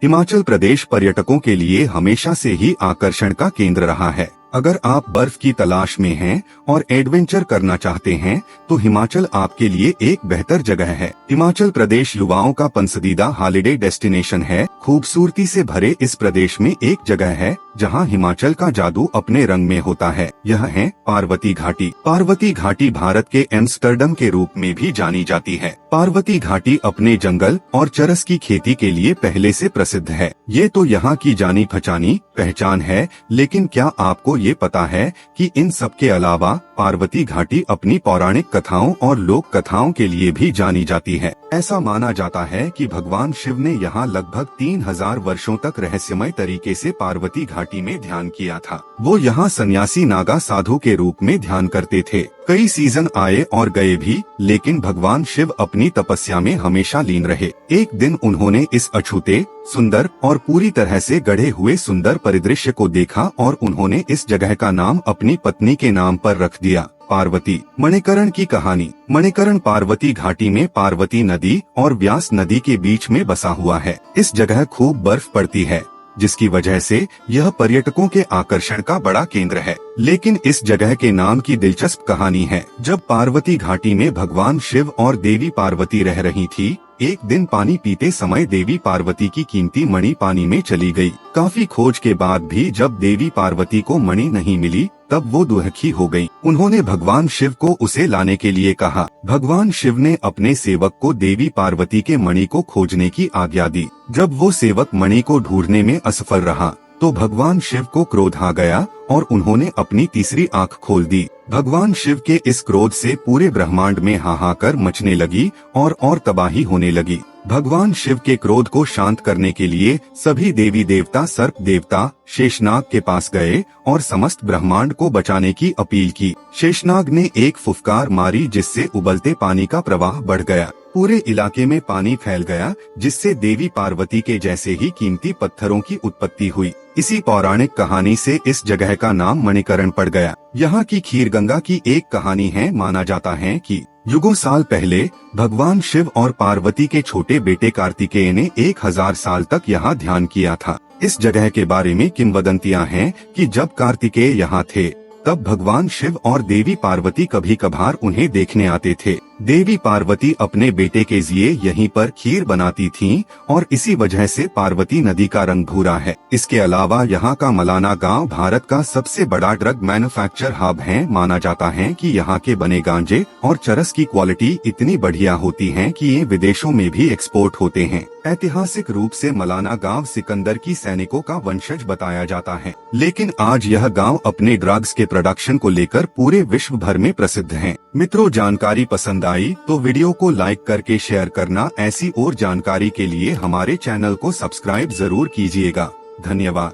हिमाचल प्रदेश पर्यटकों के लिए हमेशा से ही आकर्षण का केंद्र रहा है। अगर आप बर्फ की तलाश में हैं और एडवेंचर करना चाहते हैं तो हिमाचल आपके लिए एक बेहतर जगह है। हिमाचल प्रदेश युवाओं का पसंदीदा हॉलिडे डेस्टिनेशन है। खूबसूरती से भरे इस प्रदेश में एक जगह है जहां हिमाचल का जादू अपने रंग में होता है। यह है पार्वती घाटी। पार्वती घाटी भारत के एम्स्टर्डम के रूप में भी जानी जाती है। पार्वती घाटी अपने जंगल और चरस की खेती के लिए पहले से प्रसिद्ध है। ये तो यहाँ की जानी पहचानी पहचान है, लेकिन क्या आपको ये पता है कि इन सब के अलावा पार्वती घाटी अपनी पौराणिक कथाओं और लोक कथाओं के लिए भी जानी जाती है। ऐसा माना जाता है कि भगवान शिव ने यहाँ लगभग 3000 वर्षों तक रहस्यमय तरीके से पार्वती घाटी में ध्यान किया था। वो यहाँ सन्यासी नागा साधु के रूप में ध्यान करते थे। कई सीजन आए और गए भी, लेकिन भगवान शिव अपनी तपस्या में हमेशा लीन रहे। एक दिन उन्होंने इस अछूते, सुंदर और पूरी तरह से गढ़े हुए सुंदर परिदृश्य को देखा और उन्होंने इस जगह का नाम अपनी पत्नी के नाम पर रख दिया, पार्वती। मणिकर्ण की कहानी। मणिकर्ण पार्वती घाटी में पार्वती नदी और व्यास नदी के बीच में बसा हुआ है। इस जगह खूब बर्फ पड़ती है, जिसकी वजह से यह पर्यटकों के आकर्षण का बड़ा केंद्र है। लेकिन इस जगह के नाम की दिलचस्प कहानी है। जब पार्वती घाटी में भगवान शिव और देवी पार्वती रह रही थी, एक दिन पानी पीते समय देवी पार्वती की कीमती मणि पानी में चली गई। काफी खोज के बाद भी जब देवी पार्वती को मणि नहीं मिली, तब वो दुखी हो गयी। उन्होंने भगवान शिव को उसे लाने के लिए कहा। भगवान शिव ने अपने सेवक को देवी पार्वती के मणि को खोजने की आज्ञा दी। जब वो सेवक मणि को ढूंढने में असफल रहा तो भगवान शिव को क्रोध आ गया और उन्होंने अपनी तीसरी आंख खोल दी। भगवान शिव के इस क्रोध से पूरे ब्रह्मांड में हाहाकार मचने लगी और तबाही होने लगी। भगवान शिव के क्रोध को शांत करने के लिए सभी देवी देवता सर्प देवता शेषनाग के पास गए और समस्त ब्रह्मांड को बचाने की अपील की। शेषनाग ने एक फुफकार मारी जिससे उबलते पानी का प्रवाह बढ़ गया। पूरे इलाके में पानी फैल गया, जिससे देवी पार्वती के जैसे ही कीमती पत्थरों की उत्पत्ति हुई। इसी पौराणिक कहानी से इस जगह का नाम मणिकर्ण पड़ गया। यहाँ की खीर गंगा की एक कहानी है। माना जाता है कि युगों साल पहले भगवान शिव और पार्वती के छोटे बेटे कार्तिकेय ने 1000 साल तक यहाँ ध्यान किया था। इस जगह के बारे में किंवदंतियां हैं कि जब कार्तिकेय यहाँ थे तब भगवान शिव और देवी पार्वती कभी कभार उन्हें देखने आते थे। देवी पार्वती अपने बेटे के लिए यहीं पर खीर बनाती थीं और इसी वजह से पार्वती नदी का रंग भूरा है। इसके अलावा यहाँ का मलाना गांव भारत का सबसे बड़ा ड्रग मैन्युफैक्चर हब है। माना जाता है कि यहाँ के बने गांजे और चरस की क्वालिटी इतनी बढ़िया होती है कि ये विदेशों में भी एक्सपोर्ट होते हैं। ऐतिहासिक रूप से मलाना गांव सिकंदर की सैनिकों का वंशज बताया जाता है, लेकिन आज यह गांव अपने ड्रग्स के प्रोडक्शन को लेकर पूरे विश्व भर में प्रसिद्ध है। मित्रों, जानकारी पसंद आई तो वीडियो को लाइक करके शेयर करना। ऐसी और जानकारी के लिए हमारे चैनल को सब्सक्राइब जरूर कीजिएगा। धन्यवाद।